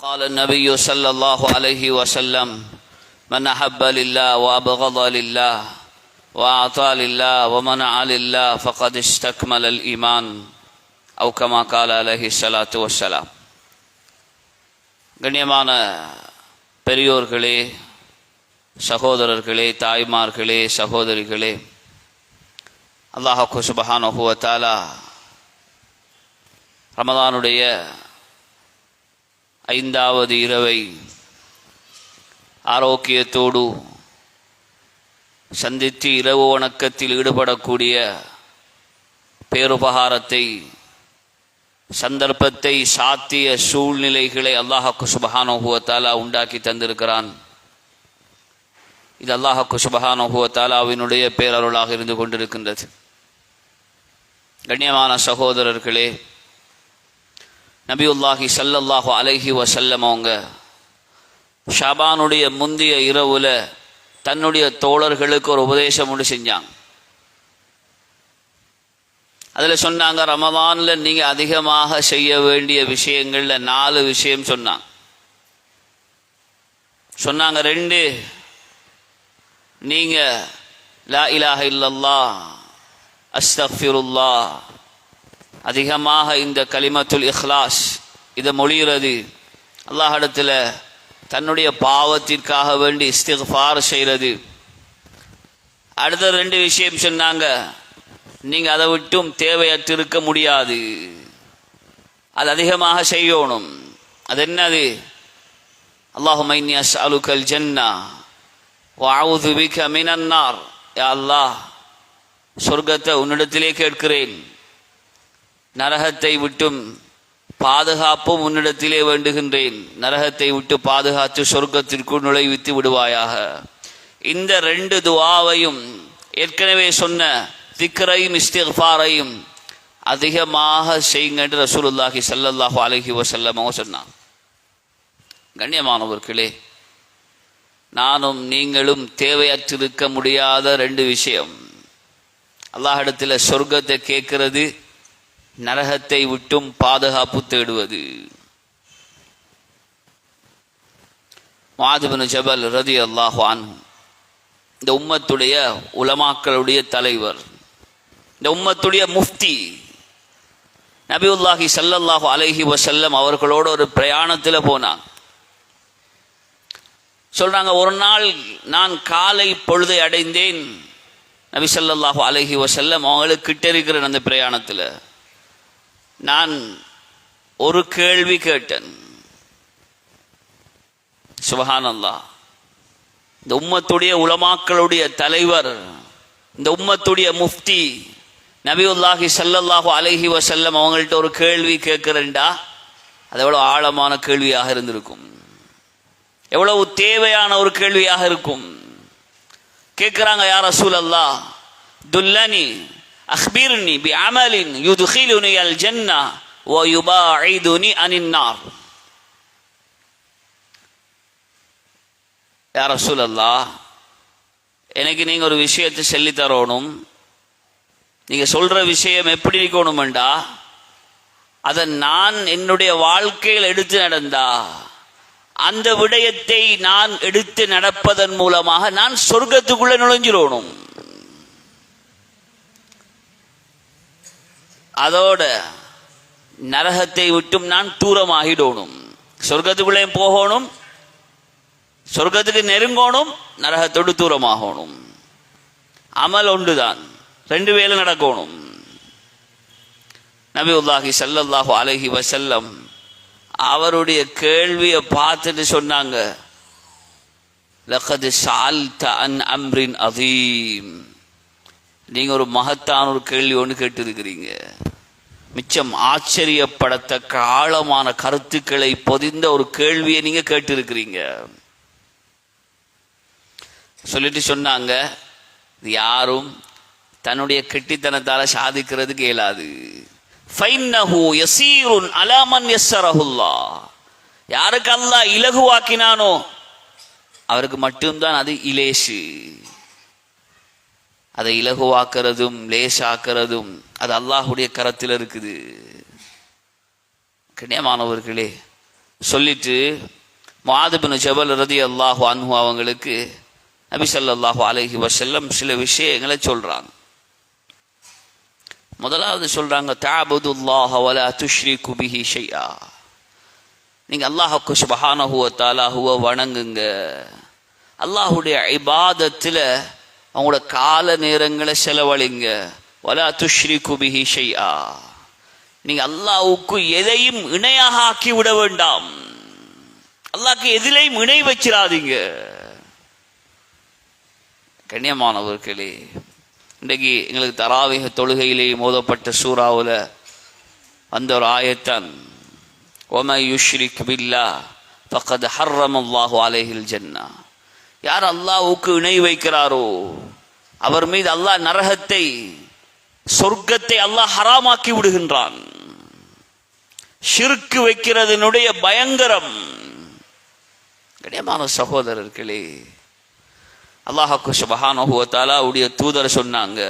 قال النبي صلى الله عليه وسلم من أحب لله وأبغض لله وأعطى لله ومنع لله فقد استكمل الإيمان أو كما قال عليه الصلاة والسلام. கண்ணியமான பெரியோர்களே, சகோதரர்களே, தாய்மார்களே, சகோதரிகளே, அல்லாஹ் சுப்ஹானஹு வ தஆலா ரமதானுடைய 5வது இரவை ஆரோக்கியத்தோடு சந்தித்து இரவு வணக்கத்தில் ஈடுபடக்கூடிய பேருபகாரத்தை, சந்தர்ப்பத்தை, சாத்திய சூழ்நிலைகளை அல்லாஹ் சுப்ஹானஹு வ தஆலா உண்டாக்கி தந்திருக்கிறான். இது அல்லாஹ் சுப்ஹானஹு வ தஆலாவினுடைய பேரருளாக இருந்து கொண்டிருக்கின்றது. கண்ணியமான சகோதரர்களே, நபியுல்லாஹி ஸல்லல்லாஹு அலைஹி வஸல்லம் அவங்க ஷாபானுடைய முந்திய இரவுல தன்னுடைய தோழர்களுக்கு ஒரு உபதேசம் ஒன்று செஞ்சாங்க. அதில் சொன்னாங்க, ரமதானில் நீங்கள் அதிகமாக செய்ய வேண்டிய விஷயங்களில் 4 விஷயம் சொன்னாங்க. 2 நீங்கள் லா இலாஹ இல்லல்லாஹ் அஸ்தக்ஃபிருல்லாஹ் அதிகமாக இந்த கலிமத்துல் இஹ்லாஸ் இதை மொழிகிறது, அல்லாஹ்விடத்தில் தன்னுடைய பாவத்திற்காக வேண்டி இஸ்திக்ஃபார் செய்கிறது. அடுத்த 2 விஷயம் சொன்னாங்க, நீங்கள் அதை விட்டும் தேவையற்றிருக்க முடியாது, அது அதிகமாக செய்யணும். அது என்னது? அல்லாஹும்ம இன்னி அஸ்அலுக்கல் ஜன்னா வ அஊது பிக மினன் நார். யா அல்லாஹ், சொர்க்கத்தை உன்னிடத்திலே கேட்கிறேன், நரகத்தை விட்டும் பாதுகாப்பும் உன்னிடத்திலே வேண்டுகின்றேன், நரகத்தை விட்டு பாதுகாத்து சொர்க்கத்திற்குள் நுழைவித்து விடுவாயாக. இந்த 2 துஆவையும் ஏற்கனவே சொன்ன திக்ரையும் இஸ்திக்ஃபாரையும் அதிகமாக செய்யுங்க என்று ரசூலுல்லாஹி ஸல்லல்லாஹு அலைஹி வஸல்லம் சொன்னார். கண்ணியமானவர்களே, நானும் நீங்களும் தேவையற்றிருக்க முடியாத 2 விஷயம். அல்லாஹ்விடத்தில் சொர்க்கத்தை கேட்கிறது, நரகத்தை விட்டும் பாதுகாப்பு தேடுவது. முஆத் இப்னு ஜபல் ரலியல்லாஹு அன்ஹு இந்த உம்மத்துடைய உலமாக்களுடைய தலைவர், இந்த உம்மத்துடைய முஃப்தி, நபியுல்லாஹி ஸல்லல்லாஹு அலைஹி வஸல்லம் அவர்களோடு ஒரு பிரயாணத்தில் போனாங்க. சொல்றாங்க, ஒரு நாள் நான் காலை பொழுதை அடைந்தேன். நபி ஸல்லல்லாஹு அலைஹி வஸல்லம் அவங்களுக்கு கிட்ட இருக்கிற அந்த பிரயாணத்தில் நான் ஒரு கேள்வி கேட்டேன். சுப்ஹானல்லாஹ், இந்த உம்மத்துடைய உலமாக்களுடைய தலைவர், இந்த உம்மத்துடைய முஃப்தி நபியுல்லாஹி ஸல்லல்லாஹு அலைஹி வஸல்லம் அவங்கள்ட்ட ஒரு கேள்வி கேட்கிறேன்டா, அது எவ்வளவு ஆழமான கேள்வியாக இருந்திருக்கும், எவ்வளவு தேவையான ஒரு கேள்வியாக இருக்கும். கேட்கிறாங்க, யா ரசூலல்லாஹ் துல்லனி அக்பிர்னி பி அமலின் யுத்கிலுனி அல் ஜன்னா வ யுபாஇதுனி அனின் நார். யா ரசூலல்லாஹ், எனக்கு நீங்க ஒரு விஷயத்தை சொல்லி தரணும். நீங்க சொல்ற விஷயம் எப்படி இருக்கணும்டா, அதை நான் என்னுடைய வாழ்க்கையில் எடுத்து நடந்தா, அந்த விடயத்தை நான் எடுத்து நடப்பதன் மூலமாக நான் சொர்க்கத்துக்குள்ள நுழைஞ்சிடணும், அதோட நரகத்தை விட்டும் நான் தூரமாகிடணும். சொர்க்கத்துக்குள்ளே போகணும், சொர்க்கத்துக்கு நெருங்கணும், நரகத்தோடு தூரமாகணும். அமல் ஒன்றுதான், 2 வேலை நடக்கணும். நபியுல்லாஹி ஸல்லல்லாஹு அலைஹி வஸல்லம் அவருடைய கேள்வியை பார்த்துட்டு சொன்னாங்க, லகத் ஸஅல்த அன் அம்ரின் அதீம். நீங்க ஒரு மகத்தான ஒரு கேள்வி ஒன்று கேட்டிருக்கிறீங்க, மிச்சம் ஆச்சரியப்படத்தக்க ஆழமான கருத்துக்களை பொதிந்த ஒரு கேள்வியை நீங்க கேட்டிருக்கிறீங்க. சொல்லிட்டு சொன்னாங்க, யாரும் தன்னுடைய கெட்டித்தனத்தால சாதிக்கிறதுக்கு இயலாது. ஃபைன்னஹு யஸீருன் அலா மன் யஸ்ஸரஹுல்லாஹ். யாருக்கு அல்லாஹ் இலகுவாக்கினானோ அவருக்கு மட்டும்தான் அது இலேசு. அதை இலகுவாக்குறதும் லேசாக்குறதும் அது அல்லாஹுடைய கரத்தில் இருக்குது. கண்ணியமானவர்களே, சொல்லிட்டு முஆத் பின் ஜபல் ரலியல்லாஹு அன்ஹு அவங்களுக்கு நபி ஸல்லல்லாஹு அலைஹி வஸல்லம் சில விஷயங்களை சொல்றாங்க. முதலாவது சொல்றாங்க, தஅபுதுல்லாஹ வலா துஷ்ரிகு பிஹி ஷைஆ. நீங்க அல்லாஹ்வுக்கு சுப்ஹானஹு வ தஆலாஹுவை வணங்குங்க. அல்லாஹ்வுடைய இபாதத்துல அவங்களோட கால நேரங்களை செலவழிங்க. வலா துஷ்ரிகு பிஹி ஷைஆ. நீங்க அல்லாஹ்வுக்கு எதையும் இணையாக ஆக்கி விட வேண்டாம். அல்லாஹ்க்கு எதிலையும் இணை வச்சிடாதீங்க. கண்ணியமானவர்களே, இன்றைக்கு எங்களுக்கு தராவீஹ் தொழுகையிலே மோதப்பட்ட சூறாவில் அந்த ஒரு ஆயத்தான், وَمَنْ يُشْرِكْ بِاللَّهِ فَقَدْ حَرَّمَ اللَّهُ عَلَيْهِ الْجَنَّةَ. யார் அல்லாஹ்வுக்கு இணை வைக்கிறாரோ அவர் மீது அல்லாஹ் நரகத்தை, சொர்க்கத்தை அல்லாஹ் ஹராமாக்கி விடுகின்றான். ஷிர்க் வைக்கிறதனுடைய பயங்கரம். கண்ணியமான சகோதரர்களே, அல்லாஹ்வுக்கு சுப்ஹானஹு வ தஆலாவுடைய தூதர் சொன்னாங்க,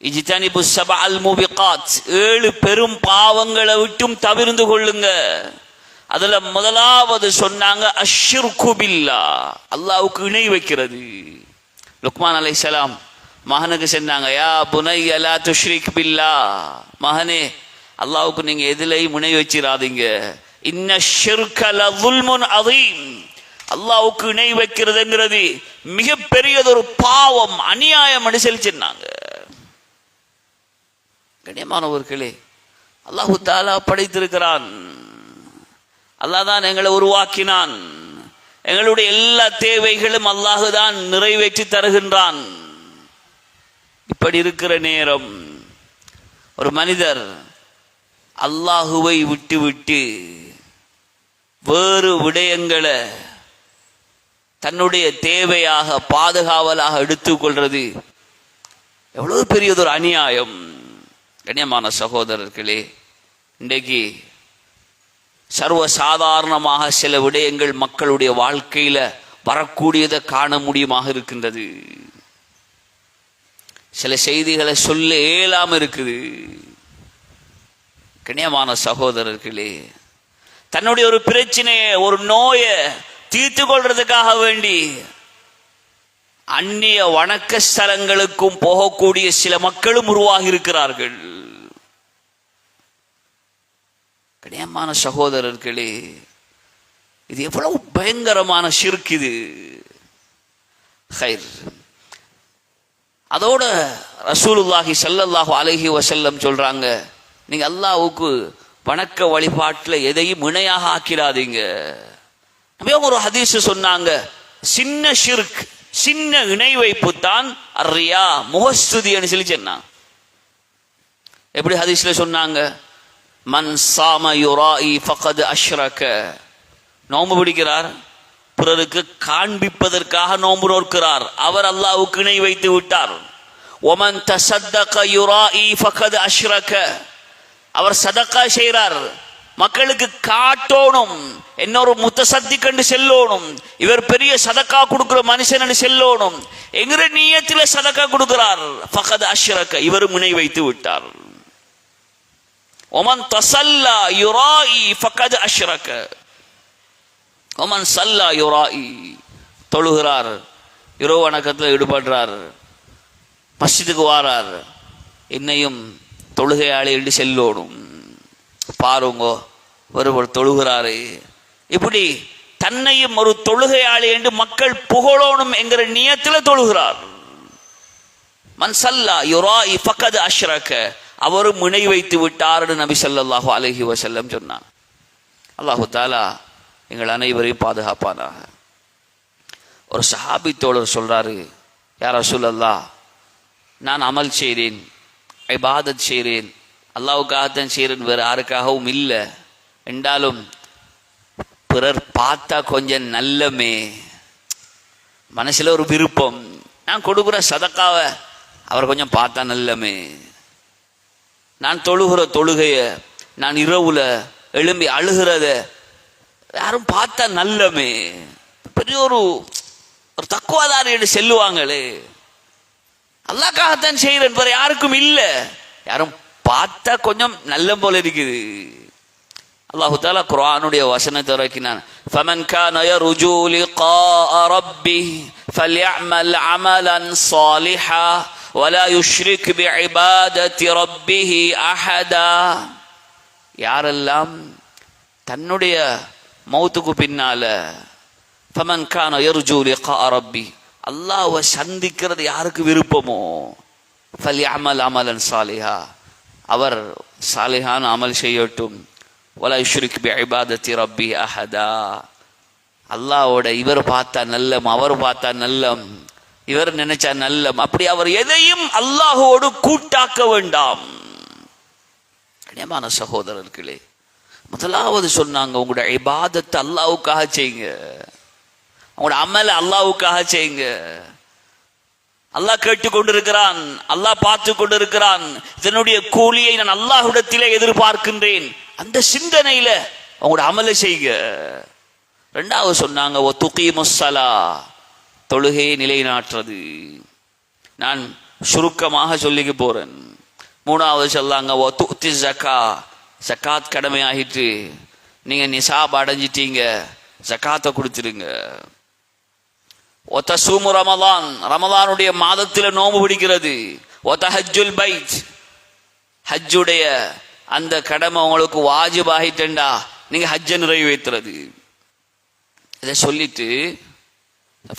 இஜ்தனிபு ஸபஅல் முபிகாத், 7 பெரும் பாவங்களை விட்டும் தவிர்ந்து கொள்ளுங்க. அதுல முதலாவது சொன்னாங்க அஷ்ஷிர்கு பில்லாஹ், அல்லாஹ்வுக்கு இணை வைக்கிறது. லுக்மான் அலைஹிஸ்ஸலாம் மகனுக்கு சொன்னாங்க, யா புனைய லா துஷ்ரிக் பில்லாஹ், மகனே அல்லாஹ்வுக்கு நீங்க எதிலையும் இணை வச்சிராதீங்க. இன்ன ஷிர்க லظுல்முன் அதீம், அல்லாஹ்வுக்கு இணை வைக்கிறதுங்கிறது மிகப்பெரியதொரு பாவம், அநியாயம் என்று சொன்னாங்க. கண்ணியமானவர்களே, அல்லாஹ் தஆலா படைத்திருக்கிறான். அல்லாஹ் தான் எங்களை உருவாக்கினான். எங்களுடைய எல்லா தேவைகளும் அல்லாஹ் தான் நிறைவேற்றி தருகின்றான். இப்படி இருக்கிற நேரம் ஒரு மனிதர் அல்லாஹுவை விட்டு வேறு விடயங்களை தன்னுடைய தேவையாக பாதுகாவலாக எடுத்துக்கொள்றது எவ்வளவு பெரியதொரு அநியாயம். கண்ணியமான சகோதரர்களே, இன்றைக்கு சர்வசாதாரணமாக சில விடயங்கள் மக்களுடைய வாழ்க்கையில வரக்கூடியதை காண முடியுமாக இருக்கின்றது. சில செய்திகளை சொல்ல இயலாம இருக்குது. கண்ணியமான சகோதரர்களே, தன்னுடைய ஒரு பிரச்சனையை, ஒரு நோயை தீர்த்து கொள்றதுக்காக வேண்டி அந்நிய வணக்க ஸ்தலங்களுக்கும் போகக்கூடிய சில மக்களும் உருவாகி இருக்கிறார்கள். கண்ணியமான சகோதரர்களே, இது எவ்வளவு பயங்கரமான ஷிர்க் இது. ஹைர், அதோட ரசூலுல்லாஹி ஸல்லல்லாஹு அலைஹி வஸல்லம் சொல்றாங்க, நீங்க அல்லாஹ்வுக்கு வணக்க வழிபாட்டில் எதையும் இணையாக ஆக்கிடாதீங்க. நபியவங்க ஒரு ஹதீஸ் சொன்னாங்க, சின்ன ஷிர்க், சின்ன இணை வைப்பு தான் அர்ரியா, முகஸ்துதின்னு சொல்லி சொன்னாங்க. எப்படி ஹதீஸ்ல சொன்னாங்க, மன் சாம யுராஇ ஃபகத் அஷ்ரக, நோன்பு பிடிக்கிறார், பிறருக்கு காண்பிப்பதற்காக நோன்பு நோக்கிறார், அவர் அல்லாஹ்வுக்கு இணை வைத்து விட்டார். ஒமன் தஸத்தக யுராஇ ஃபகத் அஷ்ரக, அவர் சதக்கா செய்கிறார், மக்களுக்கு காட்டோணும், இன்னொரு முத்தசத்தி கண்டு செல்லோணும், இவர் பெரிய சதக்கா கொடுக்கிற மனுஷன் செல்லோணும் என்கிற நியத்தில சதக்கா கொடுக்கிறார். ஃபகத் அஷ்ரக, இவரும் இணை வைத்து விட்டார். ஒமன் தஸல்லா யுராஇ ஃபகத் அஷ்ரக, ஒமன் சல்லா யுராஇ, தொழுகிறார், இரவு வணக்கத்தில் ஈடுபடுறார், மஸ்ஜிதுக்கு வாரார், என்னையும் தொழுகையாளி என்று செல்லோடும். பாருங்க, ஒருவர் தொழுகிறாரு, இப்படி தன்னையும் ஒரு தொழுகையாளி என்று மக்கள் புகழோனும் என்கிற நியத்தில் தொழுகிறார். மன் சல்லா யுராஇ ஃபகத் அஷ்ரக, அவரும் இணை வைத்து விட்டார் நபி ஸல்லல்லாஹு அலைஹி வஸல்லம் சொன்னார். அல்லாஹு தஆலா எங்கள் அனைவரையும் பாதுகாப்பானாக. ஒரு சஹாபி தோழர் சொல்றாரு, யா ரசூலல்லாஹ், நான் அமல் செய்கிறேன், இபாதத் செய்கிறேன், அல்லாஹ்வுக்காகத்தான் செய்கிறேன், வேறு யாருக்காகவும் இல்லை, என்றாலும் பிறர் பார்த்தா கொஞ்சம் நல்லமே, மனசுல ஒரு விருப்பம், நான் கொடுக்குற சதக்காவை அவர் கொஞ்சம் பார்த்தா நல்லமே, நான் தொழுகிற தொழுகைய, நான் இரவுல எழும்பி அழுகிறத யாரும் பார்த்தா நல்லமே, பெரிய ஒரு தக்குவாதாரி என்று செல்லுவாங்களே, அல்லாஹ்க்காகத்தான் செய்கிறேன், வேற யாருக்கும் இல்லை, யாரும் பார்த்தா கொஞ்சம் நல்ல போல இருக்குது, அல்லாஹு தஆலா குர்ஆனுடைய வசனத்தை இறக்கினான். ஃபமன் கான யர்ஜூ லிகாஅ ரப்பிஹ் ஃபல்யஅமல் அமலன் ஸாலிஹா வலா யுஷ்ரிக் பிஇபாதத்தி ரப்பிஹி அஹதா. யாரெல்லாம் தன்னுடைய மௌத்துக்கு பின்னால ஃபமன் கான யர்ஜூ லிகாஅ ரப்பி, அல்லாஹ்வை சந்திக்கிறது யாருக்கு விருப்பமோ, ஃபல்யஅமல் அமலன் ஸாலிஹா, அவர் சாலிஹான அமல் செய்யட்டும், வலா யுஷ்ரிக் பிஇபாதத்தி ரப்பி அஹதா. அல்லாஹ்வோட இவர் பார்த்தா நல்லம், அவர் பார்த்தா நல்லம், இவர் நினைச்சா நல்லம், அப்படி அவர் எதையும் அல்லாஹ்வோடு கூட்டாக்க வேண்டாம். கண்ணியமான சகோதரர்களே, முதலாவது சொன்னாங்க உங்களோட இபாதத்தை அல்லாஹ்வுக்காக செய்யுங்க, உங்களோட அமலை அல்லாஹ்வுக்காக செய்யுங்க. அல்லாஹ் கேட்டுக்கொண்டிருக்கிறான், அல்லாஹ் பார்த்து கொண்டிருக்கிறான், இதனுடைய கூலியை நான் அல்லாஹ்விடத்திலே எதிர்பார்க்கின்றேன், அந்த சிந்தனையில உங்களோட அமலை செய்யுங்க. ரெண்டாவது சொன்னாங்க ஒ துகீமுஸ்ஸலா, தொழுகையை நிலைநாட்டுறது. நான் சுருக்கமாக சொல்லிக்க போறேன். மூணாவது சொல்லாங்க ஒ துத்தி ஜக்கா, ஜக்காத் கடமையாகிட்டு, நீங்க நிசாப் அடைஞ்சிட்டீங்க, ஜக்காத்தை கொடுத்துருங்க. ஒத்தசூமு ரமலான், ரமலானுடைய மாதத்தில் நோம்பு பிடிக்கிறது. ஒத்தஹஜ்ஜுல் பைத், ஹஜ்ஜுடைய அந்த கடமை உங்களுக்கு வாஜிப் ஆகிட்டா நீங்க ஹஜ்ஜை நிறைவேற்றுறது. இதை சொல்லிட்டு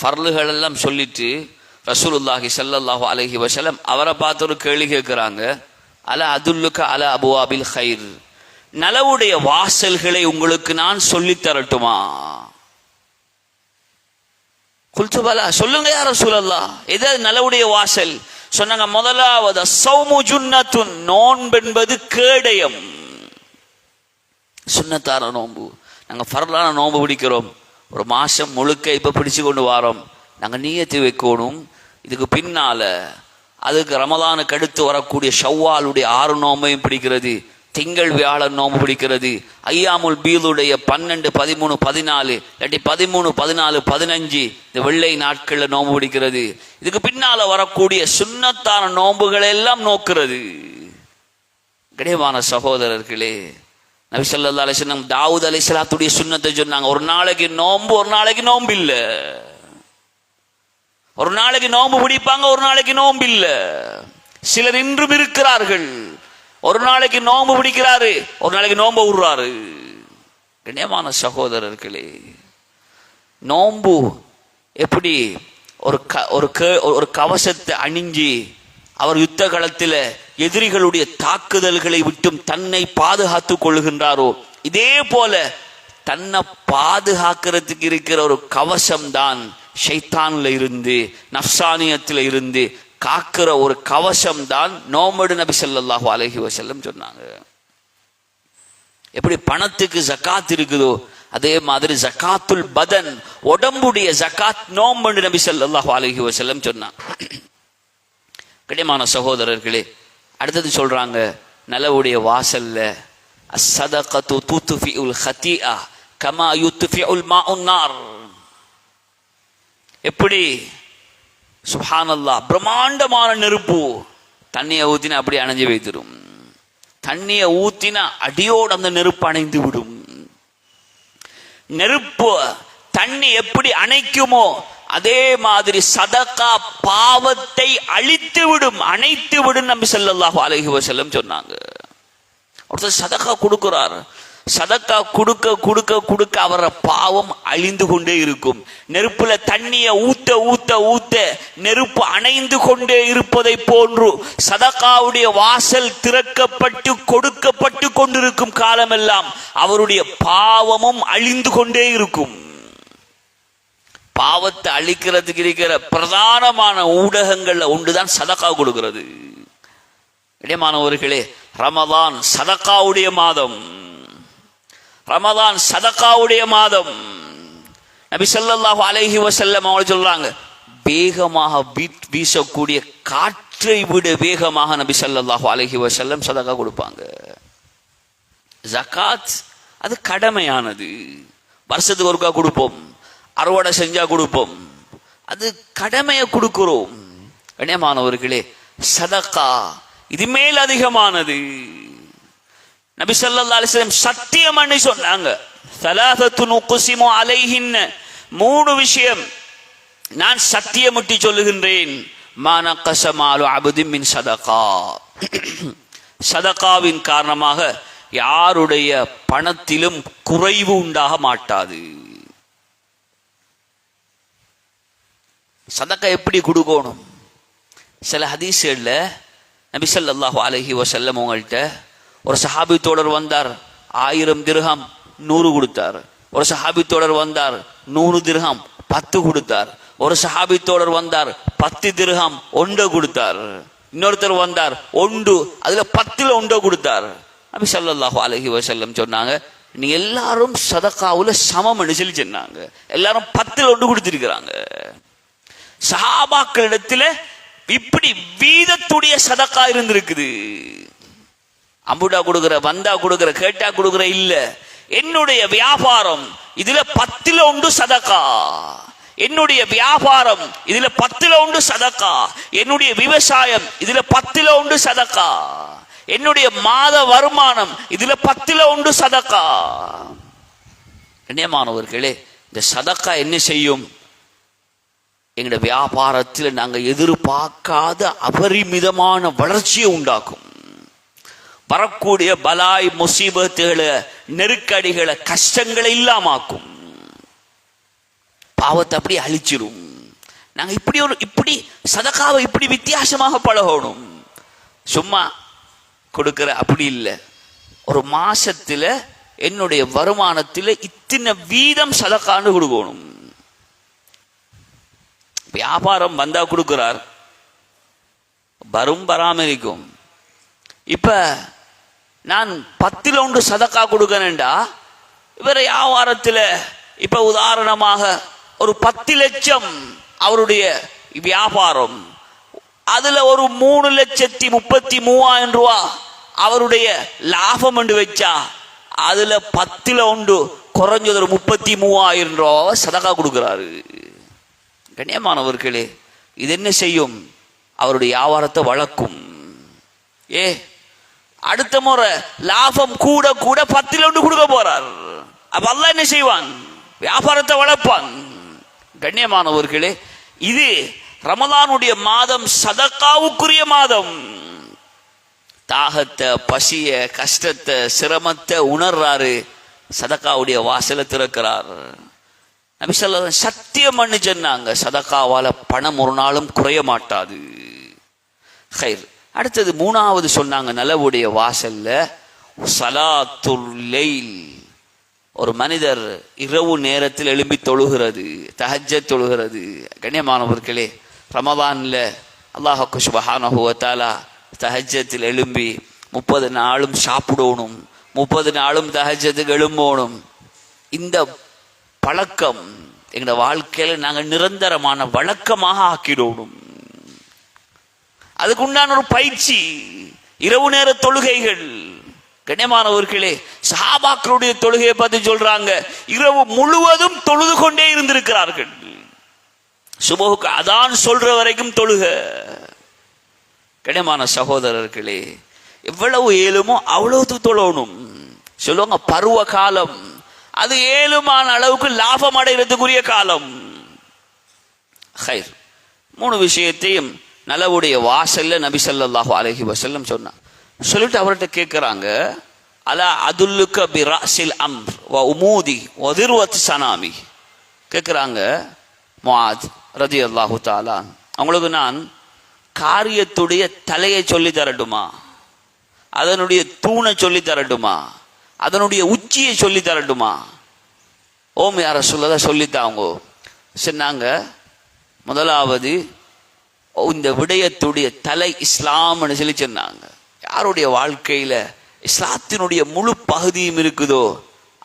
ஃபர்லுகள் எல்லாம் சொல்லிட்டு ரசூலுல்லாஹி ஸல்லல்லாஹு அலைஹி வஸல்லம் அவரை பார்த்து ஒரு கேள்வி கேட்கிறாங்க. அல அதுல்லுக அல அபுவாபில் கைர், நலவுடைய வாசல்களை உங்களுக்கு நான் சொல்லித் தரட்டுமா? குல்துபலா, சொல்லுங்க யா ரசூலல்லாஹ், எது நலவுடைய வாசல்? சொன்னாங்க முதலாவது ஸௌமு ஜுன்னத்துன், நோன்பு என்பது கேடயம். சுன்னத்தான நோன்பு, நாங்க ஃபர்லான நோன்பு பிடிக்கிறோம், ஒரு மாசம் முழுக்க இப்ப பிடிச்சு கொண்டு வாரோம், நாங்க நியத்து வைக்கணும். இதுக்கு பின்னால அதுக்கு ரமலானுக்கு அடுத்து வரக்கூடிய ஷவ்வாலுடைய 6 நோம்பையும் பிடிக்கிறது, திங்கள் வியாழன் நோம்பு பிடிக்கிறது, ஐயாமுல் பீதுடைய 12, 13, 14 இல்லாட்டி 13, 14, 15 இந்த வெள்ளை நாட்கள்ல நோம்பு பிடிக்கிறது. இதுக்கு பின்னால வரக்கூடிய சுன்னத்தான நோம்புகளை எல்லாம் நோக்கிறது. கண்ணியமான சகோதரர்களே, நபி ஸல்லல்லாஹு அலைஹி வஸல்லம் தாவூத் அலைஹிஸ்ஸலாத்துடைய சுன்னத்தை சொன்னாங்க. ஒரு நாளைக்கு நோம்பு, ஒரு நாளைக்கு நோம்பு இல்ல. ஒரு நாளைக்கு நோம்பு பிடிப்பாங்க, ஒரு நாளைக்கு நோம்பு இல்ல. சிலர் இன்றும் இருக்கிறார்கள், ஒரு நாளைக்கு நோம்பு பிடிக்கிறாரு, ஒரு நாளைக்கு நோம்பு விடுறாரு. கண்ணியமான சகோதரர்களே, நோம்பு எப்படி ஒரு கவசத்தை அணிஞ்சி அவர் யுத்த களத்தில் எதிரிகளுடைய தாக்குதல்களை விட்டும் தன்னை பாதுகாத்துக் கொள்கின்றாரோ, இதே போல தன்னை பாதுகாக்கிறதுக்கு இருக்கிற ஒரு கவசம் தான் ஷைத்தான்ல இருந்து, நஃப்சானியத்தில் இருந்து காக்கிற ஒரு கவசம் தான் நோம்பு. நபி ஸல்லல்லாஹு அலைஹி வஸல்லம் சொன்னாங்க. எப்படி பணத்துக்கு ஜகாத் இருக்குதோ அதே மாதிரி ஜகாத்துல் பதன், உடம்புடைய ஜகாத் நோம்பு நபி ஸல்லல்லாஹு அலைஹி வஸல்லம் சொன்னாங்க. கண்ணியமான சகோதரர்களே, அடுத்தது சொல்றாங்க நலவுடைய வாசல்ல அஸ்ஸதகத்து துத்ஃபிஉல் ஹதீஆ கமா யுத்ஃபிஉல் மாஉன் நார். எப்படி சுப்ஹானல்லாஹ், பிரம்மாண்டமான நெருப்பு தண்ணியை ஊத்தினா அப்படி அணைஞ்சு வைத்திடும். தண்ணியை ஊத்தினா அடியோடு அந்த நெருப்பு அணைந்து விடும். நெருப்பு தண்ணி எப்படி அணைக்குமோ அதே மாதிரி சதகா பாவத்தை அழித்து விடும், அணைத்து விடும் நபி ஸல்லல்லாஹு அலைஹி வஸல்லம் சொன்னாங்க. ஒருத்தர் சதகா கொடுக்கிறார், சதக்கா கொடுக்க கொடுக்க கொடுக்க அவர பாவம் அழிந்து கொண்டே இருக்கும். நெருப்புல தண்ணிய ஊத்த ஊத்த ஊத்த நெருப்பு அணைந்து கொண்டே இருப்பதை போன்று சதக்காவுடைய வாசல் திறக்கப்பட்டு கொடுக்கப்பட்டு கொண்டிருக்கும் காலமெல்லாம் அவருடைய பாவமும் அழிந்து கொண்டே இருக்கும். பாவத்தை அழிக்கிறதுக்கு இருக்கிற பிரதானமான ஊடகங்கள்ல ஒன்றுதான் சதக்கா கொடுக்கிறது. இடைமானவர்களே, ரமதான் சதக்காவுடைய மாதம், ரமதான் சதக்காவுடைய மாதம். நபி ஸல்லல்லாஹு அலைஹி வஸல்லம் அவங்க சொல்றாங்க, வேகமாக வீசக்கூடிய காற்றை விட வேகமாக நபி ஸல்லல்லாஹு அலைஹி வஸல்லம் சதக்கா கொடுப்பாங்க. ஜகாத் அது கடமையானது, வருஷத்துக்கு ஒருக்கா கொடுப்போம், அறுவடை செஞ்சா கொடுப்போம், அது கடமையை கொடுக்கிறோம். கண்ணியமானவர்களே, சதக்கா இது மேல் அதிகமானது. நபி ஸல்லல்லாஹு அலைஹி வஸல்லம் சத்தியம் பண்ணி சொன்னாங்க, ஸலாஸத்துன் உக்ஸிமு அலைஹின், 3 விஷயம் நான் சத்தியமிட்டு சொல்லுகின்றேன். மா நகஸ மாலு அப்தின் மின் ஸதகா, சதகாவின் காரணமாக யாருடைய பணத்திலும் குறைவு உண்டாக மாட்டாது. சதகா எப்படி கொடுக்கணும்? சில ஹதீஸ்ல நபி ஸல்லல்லாஹு அலைஹி வஸல்லம் அவங்கள்ட்ட ஒரு சஹாபி தோழர் வந்தார், 1000 திர்ஹம் 100 கொடுத்தார். ஒரு சஹாபி தோழர் வந்தார், 100 திர்ஹம் 10 கொடுத்தார். ஒரு சஹாபி தோழர் வந்தார், 10 திர்ஹம் 1 கொடுத்தார். இன்னொருத்தர் வந்தார், 1 அதுல 10ல 1 கொடுத்தார். நபி ஸல்லல்லாஹு அலைஹி வஸல்லம் சொன்னாங்க, நீ எல்லாரும் சதகாவுல சமம்னு சொல்லி சொன்னாங்க. எல்லாரும் 10ல 1 கொடுத்திருக்கிறாங்க. சஹாபாக்களிடத்துல இப்படி வீதத்துடைய சதகா இருந்திருக்குது. அம்புடா கொடுக்கிற, வந்தா கொடுக்கிற, கேட்டா கொடுக்கிற இல்ல. என்னுடைய வியாபாரம் இதுல 10ல 1 சதகா, என்னுடைய வியாபாரம் இதுல 10ல 1 சதகா, என்னுடைய விவசாயம் இதுல 10ல 1 சதகா, என்னுடைய மாத வருமானம் இதுல 10ல 1 சதகா. கண்ணியமானவர்களே, இந்த சதகா என்ன செய்யும்? எங்களுடைய வியாபாரத்தில் நாங்கள் எதிர்பார்க்காத அபரிமிதமான வளர்ச்சியை உண்டாக்கும். வரக்கூடிய பலாய் முசீபத்துகளை, நெருக்கடிகளை, கஷ்டங்களை இல்லாமாக்கும். பாவத்தை அப்படி அழிச்சிரும். நாங்க இப்படி சதகாவை இப்படி வித்தியாசமாக பழகணும். சும்மா கொடுக்கிற அப்படி இல்லை. ஒரு மாசத்துல என்னுடைய வருமானத்தில் இத்தனை வீதம் சதகான்னு கொடுக்கணும். வியாபாரம் வந்தா கொடுக்கிறார், வரும் பராமரிக்கும். இப்ப நான் 10ல 1 சதகா கொடுக்கணும்டா, இவர வியாபாரத்தில் இப்ப உதாரணமாக ஒரு 10 லட்சம் அவருடைய வியாபாரம், அதுல ஒரு 3,33,000 ரூபா அவருடைய லாபம் என்று வச்சா, அதுல 10ல 1 குறைஞ்சது ஒரு 33,000 ரூபா சதகா கொடுக்கிறாரு. கண்ணியமானவர்களே, இது என்ன செய்யும்? அவருடைய வியாபாரத்தை வளர்க்கும். அடுத்த முறை லாபம் கூட கூட 10ல 1 கொடுக்க போறார். அப்ப அல்லாஹ் என்ன செய்வான்? வியாபாரத்தை வளர்ப்பான். கண்ணியமானவர்களே, இது ரமலானுடைய மாதம் சதகாவுக்குரிய மாதம். தாகத்தை, பசிய, கஷ்டத்தை, சிரமத்தை உணர்றாரு, சதகாவுடைய வாசலை திறக்கிறார். நபி ஸல்லல்லாஹு அலைஹி வஸல்லம் சத்தியம் பண்ணி சொன்னாங்க, சதகாவால பணம் ஒரு நாளும் குறைய மாட்டாது. ஹைர். அடுத்தது 3வது சொன்னாங்க, நலவுடைய வாசல்ல ஸலாத்துல் லைல். ஒரு மனிதர் இரவு நேரத்தில் எழும்பி தொழுகிறது, தஹஜ்ஜத் தொழுகிறது. கண்ணியமானவர்களே, ரமலான்ல அல்லாஹ் சுப்ஹானஹு வ தஆலா தஹஜ்ஜத்தில் எழும்பி 30 நாளும் சாப்பிடணும், 30 நாளும் தஹஜ்ஜத்துக்கு எழும்பணும். இந்த பழக்கம் எங்களோட வாழ்க்கையில நாங்கள் நிரந்தரமான வழக்கமாக ஆக்கிடணும். அதுக்கு உண்டான ஒரு பயிற்சி இரவு நேர தொழுகைகள். கண்ணியமானவர்களே, சஹாபாக்களுடைய தொழுகையை பத்தி சொல்றாங்க, இரவு முழுவதும் தொழுது கொண்டே இருந்திருக்கிறார்கள். சுபஹுக்கு அதான் சொல்ற வரைக்கும் தொழுக. கண்ணியமான சகோதரர்களே, எவ்வளவு ஏழுமோ அவ்வளவு தொழணும். சொல்லுவாங்க பருவ காலம், அது ஏழுமான அளவுக்கு லாபம் அடைகிறதுக்குரிய காலம். ஹைர். 3 விஷயத்தையும் நலவுடைய வாசல்ல நபி ஸல்லல்லாஹு அலைஹி வஸல்லம் சொன்னார். சொல்லிட்டு அவர்கிட்ட கேட்கிறாங்க, அலா அதுல்லுக பிரஸில் அம்ர் வ உமூதி வ திர்வத் சனாமி. கேட்கிறாங்க முஆத் ரலியல்லாஹு தஆலா, அவங்களுக்கு நான் காரியத்துடைய தலையை சொல்லி தரட்டுமா, அதனுடைய தூணை சொல்லி தரட்டுமா, அதனுடைய உச்சியை சொல்லி தரட்டுமா? ஓம் யா ரசூலல்லாஹ் சொல்லித்தாங்க சொன்னாங்க. முதலாவது இந்த விடயத்துடைய தலை இஸ்லாம்னு சொல்லி சொன்னாங்க. யாருடைய வாழ்க்கையில இஸ்லாத்தினுடைய முழு பகுதியும் இருக்குதோ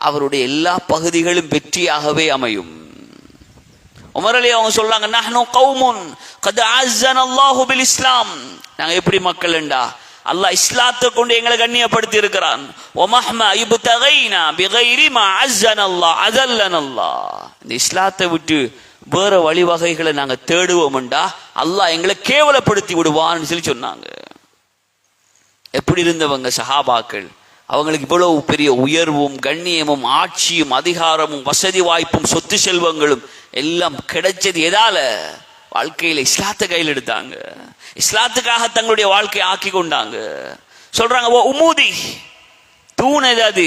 அவருடைய எல்லா பகுதிகளும் வெற்றியாகவே அமையும். உமர் அலி அவங்க சொல்றாங்க, நஹ்னு கௌமுன் கத் அஸ்ஸனல்லாஹு பில் இஸ்லாம். நாங்க எப்படி மக்கள் என்றா, அல்லாஹ் இஸ்லாத்தை கொண்டு எங்களை கண்ணியப்படுத்தி இருக்கிறான். வமஹ்மா இப்தகைனா பிகைரி மா அஸ்ஸனல்லாஹ் அதல்லனல்லாஹ். இந்த இஸ்லாத்தை விட்டு வேற வழிவகைகளை நாங்க தேடுவோம்டா அல்லாஹ் எங்களை கேவலப்படுத்தி விடுவான்னு சொல்லி சொன்னாங்க. எப்படி இருந்தவங்க சஹாபாக்கள்? அவங்களுக்கு இவ்வளவு பெரிய உயர்வும் கண்ணியமும் ஆட்சியும் அதிகாரமும் வசதி வாய்ப்பும் சொத்து செல்வங்களும் எல்லாம் கிடைச்சது எதால? வாழ்க்கையில இஸ்லாத்தை கையில் எடுத்தாங்க, இஸ்லாத்துக்காக தங்களுடைய வாழ்க்கையை ஆக்கி கொண்டாங்க. சொல்றாங்க உமூதி, தூண் எதாவது?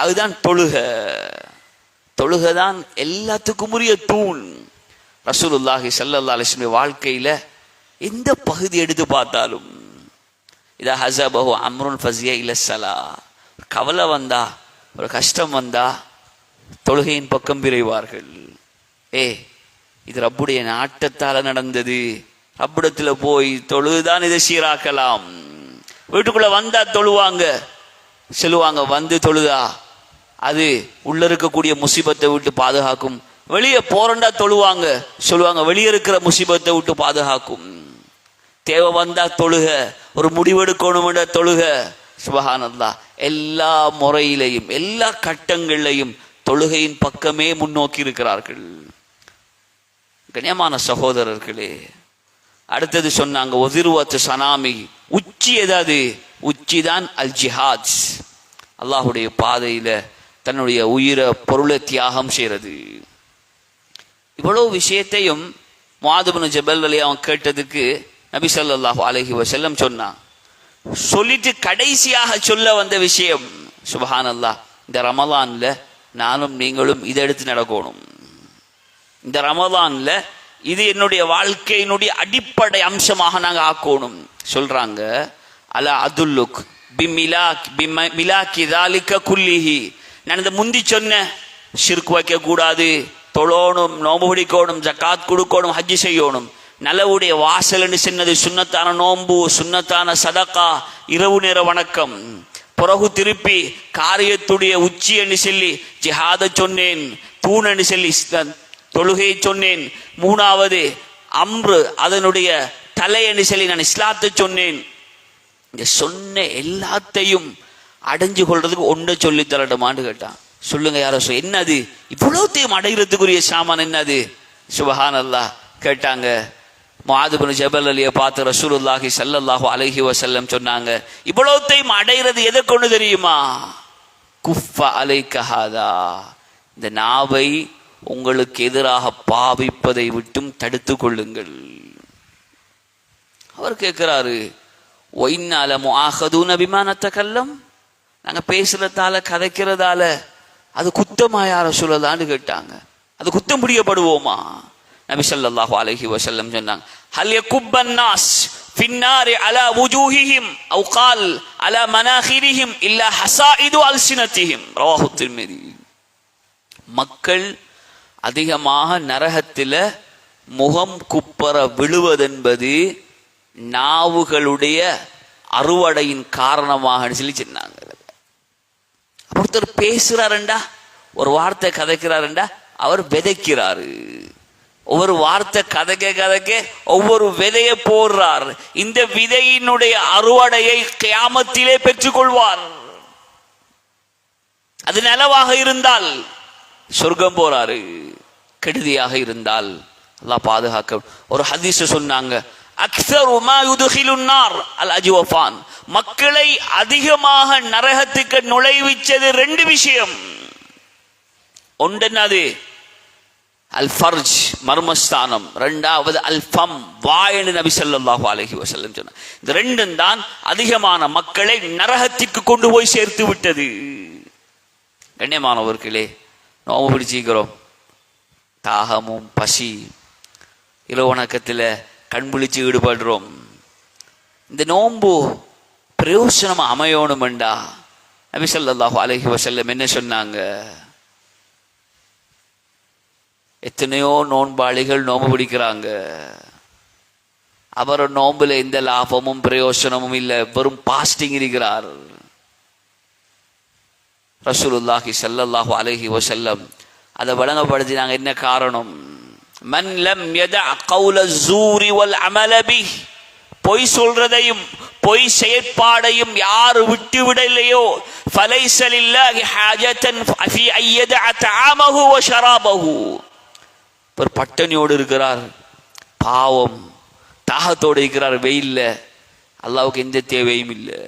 அதுதான் தொழுக. தொழுகதான் எல்லாத்துக்கும் உரிய தூண். ரசூலுல்லாஹி ஸல்லல்லாஹு அலைஹி வஸல்லம் வாழ்க்கையில எந்த பகுதி எடுத்து பார்த்தாலும் இதா ஹஸபஹு அம்ருன் ஃபஸிய இலஸ்ஸலா, கவலை வந்தா ஒரு கஷ்டம் வந்தா தொழுகையின் பக்கம் விரைவார்கள். இது ரப்புடைய நாட்டத்தால நடந்தது, ரப்பிடத்துல போய் தொழுதுதான் இதை சீராக்கலாம். வீட்டுக்குள்ள வந்தா தொழுவாங்க, சொல்லுவாங்க வந்து தொழுதா அது உள்ள இருக்கக்கூடிய முசீபத்தை விட்டு பாதுகாக்கும். வெளியே போறண்டா தொழுவாங்க, சொல்லுவாங்க வெளியே இருக்கிற முசீபத்தை விட்டு பாதுகாக்கும். தேவை வந்தா தொழுக, ஒரு முடிவெடுக்கணும் தொழுக. சுபஹானல்லாஹ், எல்லா முறையிலையும் எல்லா கட்டங்களிலையும் தொழுகையின் பக்கமே முன்னோக்கி இருக்கிறார்கள். கண்ணியமான சகோதரர்களே, அடுத்தது சொன்னாங்க ஒதிர்வத்து சனாமி, உச்சி எதாவது? உச்சி தான் அல் ஜிஹாத், அல்லாஹுடைய பாதையில தன்னுடைய உயிரை பொருளை தியாகம் செய்யறது. இவ்வளவு விஷயத்தையும் முஆத் இப்னு ஜபல் அவன் கேட்டதுக்கு நபி ஸல்லல்லாஹு அலைஹி வஸல்லம் சொன்னான். சொல்லிட்டு கடைசியாக சொல்ல வந்த விஷயம், சுப்ஹானல்லாஹ், இந்த ரமலான்ல நானும் நீங்களும் இதை எடுத்து நடக்கணும். இந்த ரமலான்ல இது என்னுடைய வாழ்க்கையினுடைய அடிப்படை அம்சமாக நாங்க ஆக்கணும். சொல்றாங்க அலா அதுல்லுக் பிமிலாக்கி தாலிக குல்லிஹி, நான் இந்த முந்தி சொன்ன ஷிர்க் வைக்க கூடாது, தொழணும், நோம்பு பிடிக்கணும், ஜக்காத் கொடுக்கணும், ஹஜ்ஜி செய்யணும், நல்லவுடைய வாசல்னு சொன்னது சுன்னத்தான நோம்பு, சுன்னத்தான சதகா, இரவு நேர வணக்கம், பிறகு திருப்பி காரியத்துடைய உச்சி என்று சொல்லி ஜிஹாத சொன்னேன், தூண் என்று சொல்லி தொழுகையை சொன்னேன், மூணாவது அம்ரு அதனுடைய தலை என்று சொல்லி நான் இஸ்லாத்தை சொன்னேன். இந்த சொன்ன எல்லாத்தையும் அடைஞ்சு கொள்றதுக்கு ஒன்றை சொல்லி தரட்டுமான்னு கேட்டான். சொல்லுங்க யாரோ, என்னது இவ்வளோத்தையும் அடைகிறதுக்குரிய சாமான் என்னது? சுபஹானல்லாஹ் கேட்டாங்க. முஆத் இப்னு ஜபல் பார்த்து ரசூலுல்லாஹி ஸல்லல்லாஹு அலைஹி வஸல்லம் சொன்னாங்க, இவ்வளோத்தையும் அடைகிறது எதை கொண்டு தெரியுமா? குஃப அலைக ஹாதா, இந்த நாவை உங்களுக்கு எதிராக பாவிப்பதை விட்டும் தடுத்து கொள்ளுங்கள். அவர் கேட்கிறாரு, ஒய்னால முஆஹதூன பிமா நத்தகல்லம், நாங்க பேசுறதால கதைக்கிறதால அது குத்தமா யார சொல்லலான்னு கேட்டாங்க. அது குத்தம் பிடிக்கப்படுவோமா? நபி ஸல்லல்லாஹு அலைஹி வஸல்லம் சொன்னாங்க, ஹல் யகுப்பன் நாஸ் ஃபின்னாரி அலா வுஜூஹிஹிம் அவ் கால் அலா மனாஹிரிஹிம் இல்லா ஹஸாயிது அல்சினத்திஹிம், ரவாஹு திர்மிதி. மக்கள் அதிகமாக நரகத்தில் முகம் குப்பர விழுவதென்பது நாவுகளுடைய அறுவடையின் காரணமாக சொல்லி சொன்னாங்க. ஒருத்தர் பேசுறாருண்டா, ஒரு வார்த்தை கதைக்கிறாருண்டா, அவர் விதைக்கிறாரு. ஒவ்வொரு வார்த்தை கதைக்க கதைக்க ஒவ்வொரு விதையை போடுறார். இந்த விதையினுடைய அறுவடையை கியாமத்திலே பெற்றுக்கொள்வார். அது நலவாக இருந்தால் சொர்க்கம் போறாரு, கெடுதியாக இருந்தால் அல்லாஹ் பாதுகாக்க. ஒரு ஹதீஸ் சொன்னாங்க, அக்ஸரு மா யுத்கிலுன் நார் அல் அஜ்வஃபான், மக்களை அதிகமாக நரகத்துக்கு நுழைவிச்சது ரெண்டு விஷயம். ஒன்று என்னது? அல் ஃபர்ஜ், மர்மஸ்தானம். ரெண்டாவது அல் ஃபம், வாய் என்று நபி ஸல்லல்லாஹு அலைஹி வஸல்லம் சொன்னார். இந்த ரெண்டும் தான் அதிகமான மக்களை நரகத்திற்கு கொண்டு போய் சேர்த்து விட்டது. கண்ணியமானவர்களே, நோம்பு பிடிச்சிக்கிறோம், தாகமும் பசி இரவணக்கத்தில் கண் விழிச்சு ஈடுபடுறோம். இந்த நோம்பு பிரயோசனமா அமையணுமெண்டா நபி ஸல்லல்லாஹு அலைஹி வஸல்லம் என்ன சொன்னாங்க? எத்தனையோ நோன்பாளிகள் நோம்பு பிடிக்கிறாங்க, அவர் நோம்புல எந்த லாபமும் பிரயோசனமும் இல்லை, வெறும் பாஸ்டிங் இருக்கிறார். ரசூலுல்லாஹி ஸல்லல்லாஹு அலைஹி வஸல்லம் அதை வழங்கப்படுத்தினாங்க. என்ன காரணம்? மன் லம் யதஅ கௌல ஸூரி வல் அமல பிஹ், பொய் சொல்றதையும் பொய் செயற்பாடையும் யார் விட்டு விடலையோ, ஃபலைஸ லில்லாஹி ஹாஜத்தன் ஃபீ அன் யதஅ தஆமஹு வ ஷராபஹு, ஒரு பட்டணியோடு இருக்கிறார், பாவம் தாகத்தோடு இருக்கிறார், வெயில்ல, அல்லாஹ்வுக்கு எந்த தேவையும் இல்லை.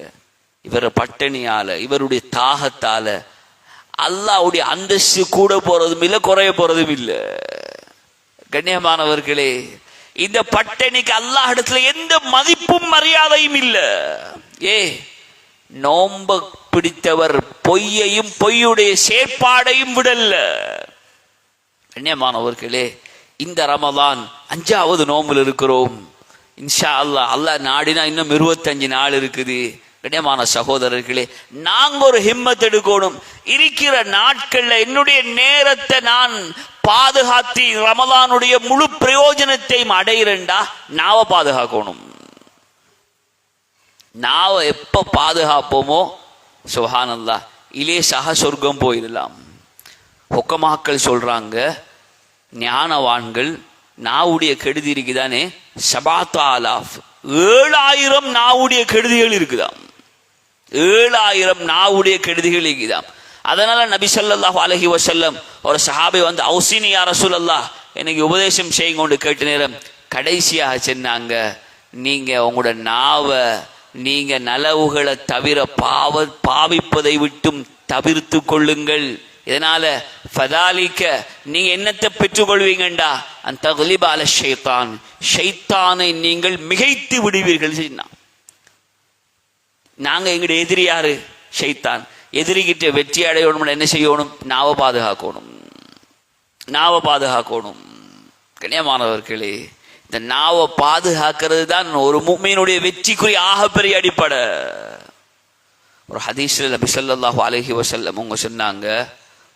இவர பட்டினியால இவருடைய தாகத்தால அல்லாஹ்வுடைய அந்தஸ்து கூட போறதும் இல்லை, குறைய போறதும் இல்லை. கண்ணியமானவர்களே, இந்த பட்டினிக்கு அல்லாஹ் இடத்துல எந்த மதிப்பும் மரியாதையும் இல்லை. நோம்ப பிடித்தவர் பொய்யையும் பொய்யுடைய செயற்பாடையும் விடல்ல. கண்ணியமானவர்களே, இந்த ரமதான் 5வது நோம்பில் இருக்கிறோம். இன்ஷா அல்லாஹ், அல்லாஹ் நாடினா இன்னும் 25 நாள் இருக்குது. கண்ணியமான சகோதரர்களே, நாங்க ஒரு ஹிம்மத் எடுக்கணும். இருக்கிற நாட்கள்ல என்னுடைய நேரத்தை நான் பாதுகாத்து ரமதானுடைய முழு பிரயோஜனத்தையும் அடையிறேன்டா, நாவ பாதுகாக்கணும். நாவ எப்ப பாதுகாப்போமோ சுப்ஹானல்லாஹ் இலேசாக சொர்க்கம் போயிடலாம். ஹுக்கமாக்கள் சொல்றாங்க, ஞானவான்கள் நாவுடைய கெடுதி இருக்குதானே, 7000 நாவுடைய கெடுதிகள் இருக்குதாம். 7000 நாவுடைய கெடுதிகள் இருக்குதாம். அதனால நபி ஸல்லல்லாஹு அலைஹி வஸல்லம் ஒரு சஹாபி வந்து ஔசினி யா ரசூலல்லாஹ், எனக்கு உபதேசம் செய்யுங்க கொண்டு கேட்ட நேரம் கடைசியாக சொன்னாங்க, நீங்க உங்களோட நாவ நீங்க நலவுகளை தவிர பாவிப்பதை விட்டும் தவிர்த்து கொள்ளுங்கள். இதனால ஃபதாலிக்க நீங்க என்னத்தை பெற்றுக்கொள்வீங்கண்டா, அந்த தக்லிபால ஷைத்தான், ஷைத்தானை நீங்கள் மிகைத்து விடுவீர்கள். நாங்க எங்களுடைய எதிரி யாரு? ஷைத்தான். எதிரிகிட்ட வெற்றி அடையணும் என்ன செய்யணும்? நாவ பாதுகாக்கணும், நாவ பாதுகாக்கணும். கண்ணியமானவர்களே, இந்த நாவ பாதுகாக்கிறது தான் ஒரு முஃமினுடைய வெற்றிக்குரிய ஆகப்பெரிய அடிப்படை. ஒரு ஹதீஸ்ல நபி ஸல்லல்லாஹு அலைஹி வஸல்லம் அவங்க சொன்னாங்க,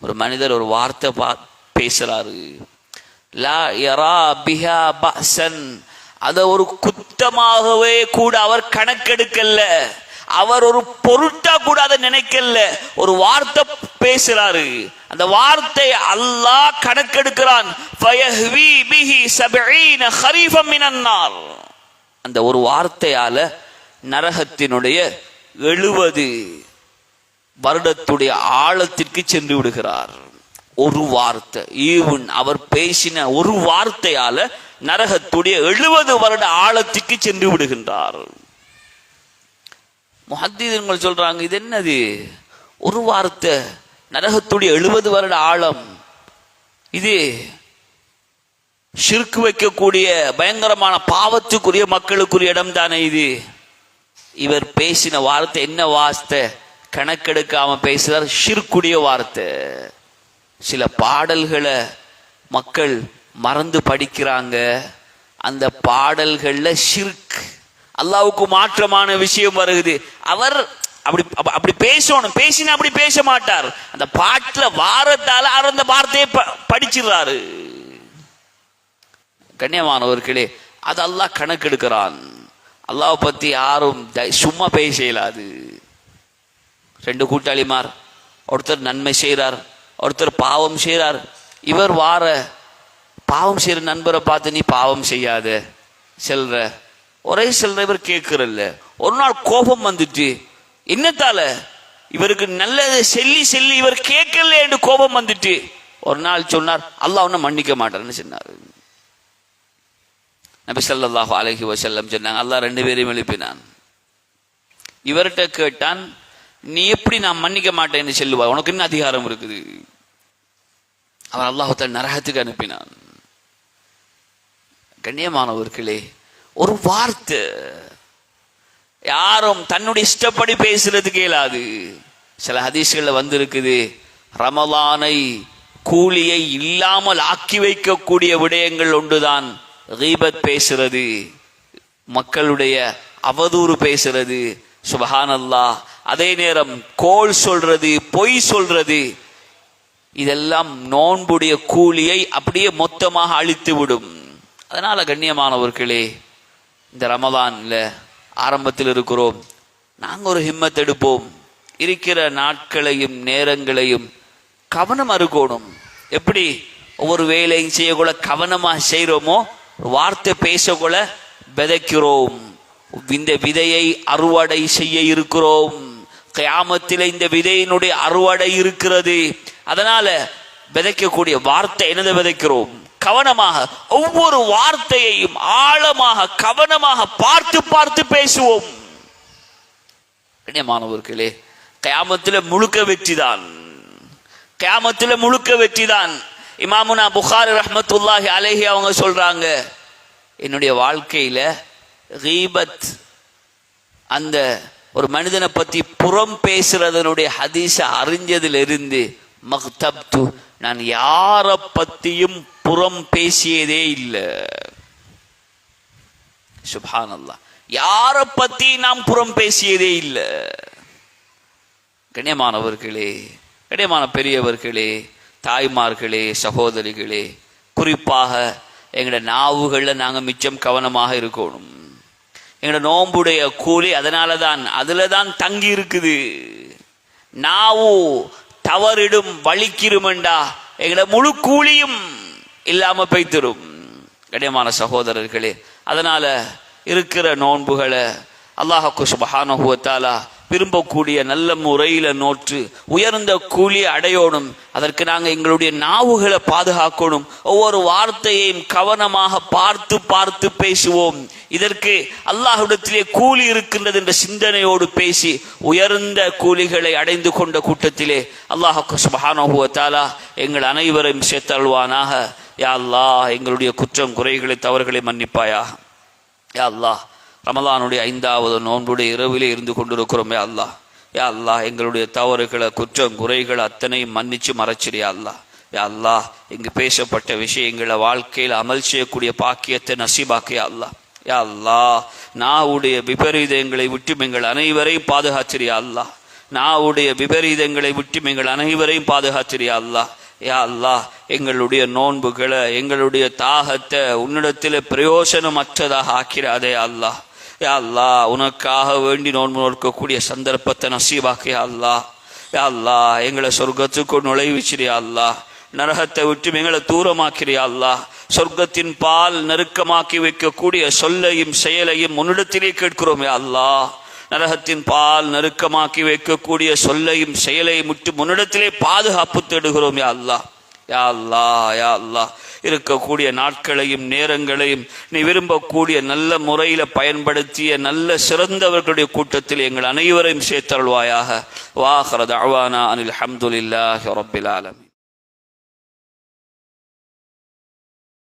ஒரு மனிதர் ஒரு வார்த்தை பேசுறாரு, லா யரா பிஹா பஅஸன், அத ஒரு குத்தமாகவே கூட அவர் கணக்கெடுக்கல, அவர் ஒரு பொருட்டா கூட அதை நினைக்கல. ஒரு வார்த்தை பேசுறாரு, அந்த வார்த்தை அல்லாஹ் கணக்கெடுக்கிறான். ஃபயஹ்வி பிஹி 70 ஹரீஃபம் மினன் நார், அந்த ஒரு வார்த்தையால நரகத்தினுடைய 70 வருடத்துடைய ஆழத்திற்கு சென்று விடுகிறார். ஒரு வார்த்தை, ஈவன் அவர் பேசின ஒரு வார்த்தையால நரகத்துடைய 70 வருட ஆழத்திற்கு சென்று விடுகின்றார். முஹத்திதீன்கள் சொல்றாங்க, இது என்னது? ஒரு வார்த்தை நரகத்துடைய 70 வருட ஆழம். இது ஷிர்க் வைக்கக்கூடிய பயங்கரமான பாவத்துக்குரிய மக்களுக்குரிய இடம் தானே இது. இவர் பேசின வார்த்தை என்ன வார்த்தை? கணக்கெடுக்காம பேசுறார், ஷிர்க்குடைய வார்த்தை. சில பாடல்களை மக்கள் மறந்து படிக்கிறாங்க, அந்த பாடல்கள்ல ஷிர்க், அல்லாஹ்வுக்கு மாற்றமான விஷயம் வருகிறது. அவர் அப்படி பேசணும், பேசினா அப்படி பேச மாட்டார். அந்த பாட்டுல வாரத்தால அந்த வார்த்தையை படிச்சிடுறாரு. கண்ணியமானவர்களே, அது அல்லாஹ் கணக்கெடுக்கிறான். அல்லாஹ் பத்தி யாரும் சும்மா பேச இயலாது. 2 கூட்டாளிமார், ஒருத்தர் நன்மை செய்கிறார், ஒருத்தர் பாவம் செய்கிறார். இவர் வார பாவம் செய்கிற நண்பரை பார்த்து நீ பாவம் செய்யாத செல்ற, ஒரே செல்ற. இவர் கேட்கிறல்ல. ஒரு நாள் கோபம் வந்துட்டு, என்னத்தால இவருக்கு நல்லது செல்லி செல்லி இவர் கேட்கல என்று கோபம் வந்துட்டு ஒரு நாள் சொன்னார், அல்லாஹ் உன்னை மன்னிக்க மாட்டார்னு சொன்னார். நபி ஸல்லல்லாஹு அலைஹி வஸல்லம் சொன்னாங்க, அல்லாஹ் 2 பேரையும் எழுப்பினான். இவர்கிட்ட கேட்டான், நீ எப்படி நான் மன்னிக்க மாட்டேன்னு சொல்லுவாய், உனக்கு என்ன அதிகாரம் இருக்குது? அவன் அல்லாஹ் தஆலா நரகத்துக்கு அனுப்பினான். கண்ணியமானவர்களே, ஒரு வார்த்தை யாரும் தன்னுடைய இஷ்டப்படி பேசுறதுக்கு இயலாது. சில ஹதீஸ்கள்ல வந்திருக்குது, ரமலானை கூலியை இல்லாமல் ஆக்கி வைக்கக்கூடிய விடயங்கள் ஒன்றுதான் கீபத் பேசுறது, மக்களுடைய அவதூறு பேசுறது. சுப்ஹானல்லாஹ். அதே நேரம் கோல் சொல்றது, பொய் சொல்றது, இதெல்லாம் நோன்புடைய கூலியை அப்படியே மொத்தமாக அழித்து விடும். அதனால கண்ணியமானவர்களே, இந்த ரமலான்ல ஆரம்பத்தில் இருக்கிறோம், நாங்க ஒரு ஹிம்மத் எடுப்போம். இருக்கிற நாட்களையும் நேரங்களையும் கவனம் இருக்கணும். எப்படி ஒவ்வொரு வேலையும் செய்யக்கூட கவனமா செய்யறோமோ, வார்த்தை பேசக்கூட விதைக்கிறோம். இந்த விதையை அறுவடை செய்ய இருக்கிறோம். கியாமத்திலே இந்த விதையினுடைய அறுவடை இருக்கிறது. அதனால விதைக்கக்கூடிய வார்த்தை என்னதை விதைக்கிறோம்? கவனமாக ஒவ்வொரு வார்த்தையையும் ஆழமாக கவனமாக பார்த்து பார்த்து பேசுவோம். கண்ணியமானவர்களே, கியாமத்திலே முழுக்க வெற்றிதான், கியாமத்திலே முழுக்க வெற்றிதான். இமாமுனா புகாரி ரஹ்மத்துல்லாஹி அலைஹி அவங்க சொல்றாங்க, என்னுடைய வாழ்க்கையில கீபத், அந்த ஒரு மனிதனை பத்தி புறம் பேசுறதனுடைய ஹதீஸ அறிஞ்சதிலிருந்து மக்தப்து, நான் யார பத்தியும் புறம் பேசியதே இல்லை. சுப்ஹானல்லாஹ், யார பத்தி நாம் புறம் பேசியதே இல்லை. கண்ணியமானவர்களே, கண்ணியமான பெரியவர்களே, தாய்மார்களே, சகோதரிகளே, குறிப்பாக எங்களோட நாவுகளில் நாங்கள் மிச்சம் கவனமாக இருக்கணும். எங்களோட நோம்புடைய கூலி அதனால தான், அதுல தான் தங்கி இருக்குது. நாவு தவறிடும் வலிக்கிருமெண்டா எங்களோட முழு கூலியும் இல்லாம போய்த்திரும். கண்ணியமான சகோதரர்களே, அதனால இருக்கிற நோன்புகளை அல்லாஹ் சுப்ஹானஹு வ தஆலா விரும்பக்கூடிய நல்ல முறையில நோற்று உயர்ந்த கூலியை அடையணும். அதற்கு நாங்கள் எங்களுடைய நாவுகளை பாதுகாக்கணும். ஒவ்வொரு வார்த்தையையும் கவனமாக பார்த்து பார்த்து பேசுவோம். இதற்கு அல்லாஹ்விடத்திலே கூலி இருக்கின்றது என்ற சிந்தனையோடு பேசி உயர்ந்த கூலிகளை அடைந்து கொண்ட கூட்டத்திலே அல்லாஹ் சுப்ஹானஹு வ தஆலா எங்கள் அனைவரையும் சேர்த்தருள்வானாக. யா அல்லாஹ், எங்களுடைய குற்றம் குறைகளை தவறுகளை மன்னிப்பாயா. யா அல்லாஹ், ரமலானுடைய 5வது நோன்புடைய இரவிலே இருந்து கொண்டிருக்கிறோம். யா அல்லாஹ், யா அல்லாஹ், எங்களுடைய தவறுகளை குற்றம் குறைகளை அத்தனையும் மன்னிச்சு மறைச்சிரியா அல்லாஹ். யா அல்லாஹ், இங்கு பேசப்பட்ட விஷயங்களை வாழ்க்கையில் அமல் செய்யக்கூடிய பாக்கியத்தை நசீபாக்கியா அல்லாஹ். யா அல்லாஹ், நாவுடைய விபரீதங்களை விட்டு எங்கள் அனைவரையும் பாதுகாச்சிரியா அல்லாஹ். நாவுடைய விபரீதங்களை விட்டு எங்கள் அனைவரையும் பாதுகாச்சிரியா அல்லாஹ். யா அல்லாஹ், எங்களுடைய நோன்புகளை எங்களுடைய தாகத்தை உன்னிடத்தில் பிரயோசனமற்றதாக ஆக்கிறாதே அல்லாஹ். யா அல்லாஹ், உனக்காக வேண்டி நோன்பு நோக்கக்கூடிய சந்தர்ப்பத்தை நசீபாக்கியா அல்லாஹ். யா அல்லாஹ், எங்களை சொர்க்கத்துக்கு நுழைவிச்சிரியா அல்லாஹ். நரகத்தை விட்டு எங்களை தூரமாக்கிறியா அல்லாஹ். சொர்க்கத்தின் பால் நெருக்கமாக்கி வைக்கக்கூடிய சொல்லையும் செயலையும் உன்னிடத்திலே கேட்கிறோம். யா அல்லாஹ், நரகத்தின் பால் நெருக்கமாக்கி வைக்கக்கூடிய சொல்லையும் செயலையும் விட்டு முன்னிடத்திலே பாதுகாப்பு தேடுகிறோம். யா அல்லாஹ், யா அல்லாஹ், யா அல்லாஹ், இருக்கக்கூடிய நாட்களையும் நேரங்களையும் நீ விரும்பக்கூடிய நல்ல முறையில பயன்படுத்திய நல்ல சிறந்தவர்களுடைய கூட்டத்தில் எங்கள் அனைவரையும் சேர்த்தருள்வாயாக. வாஹிரு தஅவானா அனில் ஹம்துலில்லாஹி ரப்பில் ஆலமீன்.